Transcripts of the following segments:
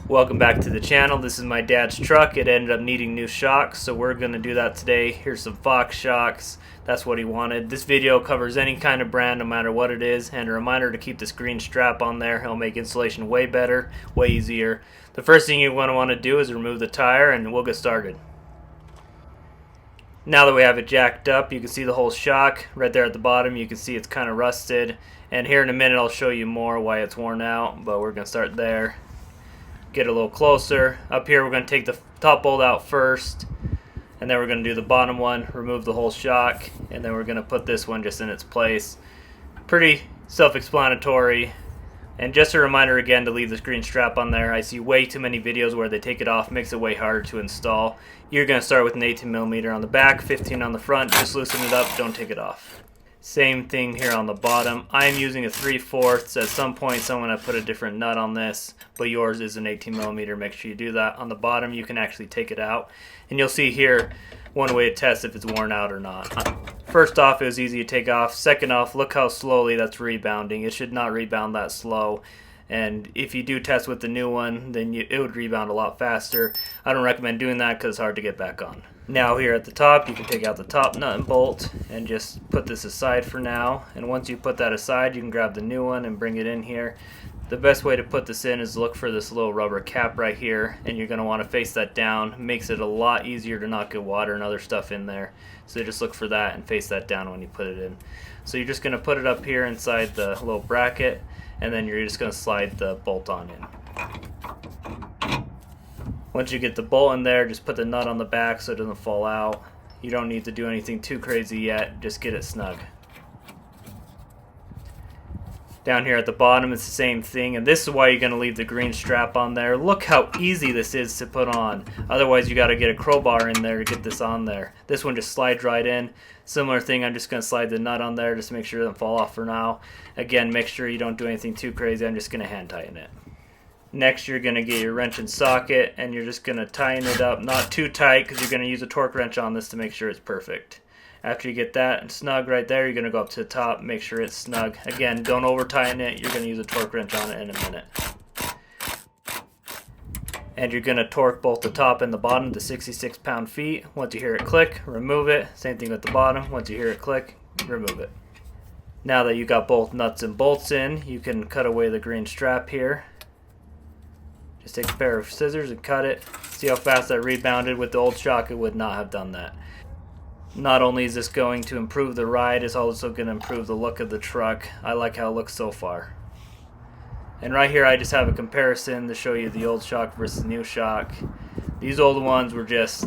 Welcome back to the channel. This is my dad's truck. It ended up needing new shocks, so we're going to do that today. Here's some Fox shocks. That's what he wanted. This video covers any kind of brand, no matter what it is, and a reminder to keep this green strap on there. It'll make installation way better, way easier. The first thing you're going to want to do is remove the tire, and we'll get started. Now that we have it jacked up, you can see the whole shock right there at the bottom. You can see it's kind of rusted, and here in a minute I'll show you more why it's worn out, but we're going to start there. Get a little closer. Up here we're going to take the top bolt out first, and then we're going to do the bottom one, remove the whole shock, and then we're going to put this one just in its place. Pretty self-explanatory. And just a reminder again to leave this green strap on there. I see way too many videos where they take it off, makes it way harder to install. You're going to start with an 18mm on the back, 15 on the front. Just loosen it up, don't take it off. Same thing here on the bottom. I'm using a 3/4. At some point someone will put a different nut on this, but yours is an 18mm. Make sure you do that. On the bottom you can actually take it out, and you'll see here one way to test if it's worn out or not. First off, it was easy to take off. Second off, look how slowly that's rebounding. It should not rebound that slow. And if you do test with the new one, then it would rebound a lot faster. I don't recommend doing that because it's hard to get back on. Now here at the top, you can take out the top nut and bolt and just put this aside for now. And once you put that aside, you can grab the new one and bring it in here. The best way to put this in is look for this little rubber cap right here, and you're going to want to face that down. It makes it a lot easier to not get water and other stuff in there. So just look for that and face that down when you put it in. So you're just going to put it up here inside the little bracket, and then you're just going to slide the bolt on in. Once you get the bolt in there, just put the nut on the back so it doesn't fall out. You don't need to do anything too crazy yet, just get it snug. Down here at the bottom it's the same thing, and this is why you're going to leave the green strap on there. Look how easy this is to put on. Otherwise you got to get a crowbar in there to get this on there. This one just slides right in. Similar thing, I'm just going to slide the nut on there just to make sure it doesn't fall off for now. Again, make sure you don't do anything too crazy. I'm just going to hand tighten it. Next you're going to get your wrench and socket, and you're just going to tighten it up, not too tight because you're going to use a torque wrench on this to make sure it's perfect. After you get that snug right there, you're going to go up to the top, make sure it's snug. Again, don't over tighten it. You're going to use a torque wrench on it in a minute. And you're going to torque both the top and the bottom to 66 pound-feet. Once you hear it click, remove it. Same thing with the bottom. Once you hear it click, remove it. Now that you got both nuts and bolts in, you can cut away the green strap here. Just take a pair of scissors and cut it. See how fast that rebounded? With the old shock, it would not have done that. Not only is this going to improve the ride, it's also going to improve the look of the truck. I like how it looks so far. And right here I just have a comparison to show you the old shock versus new shock. These old ones were just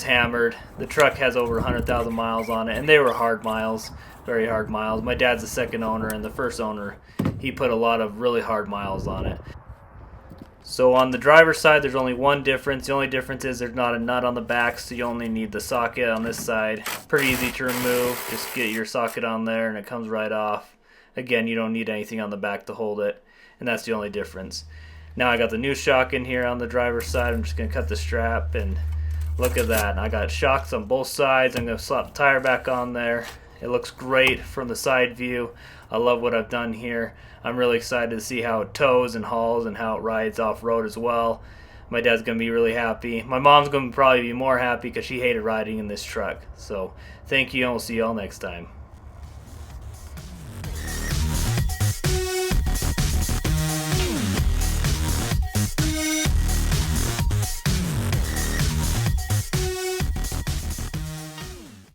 hammered. The truck has over 100,000 miles on it, and they were hard miles, very hard miles. My dad's the second owner, and the first owner, he put a lot of really hard miles on it. So on the driver's side, there's only one difference. The only difference is there's not a nut on the back, so you only need the socket on this side. Pretty easy to remove. Just get your socket on there and it comes right off. Again, you don't need anything on the back to hold it, and that's the only difference. Now I got the new shock in here on the driver's side. I'm just going to cut the strap, and look at that. I got shocks on both sides. I'm going to slap the tire back on there. It looks great from the side view. I love what I've done here. I'm really excited to see how it tows and hauls and how it rides off-road as well. My dad's going to be really happy. My mom's going to probably be more happy because she hated riding in this truck. So thank you, and we'll see you all next time.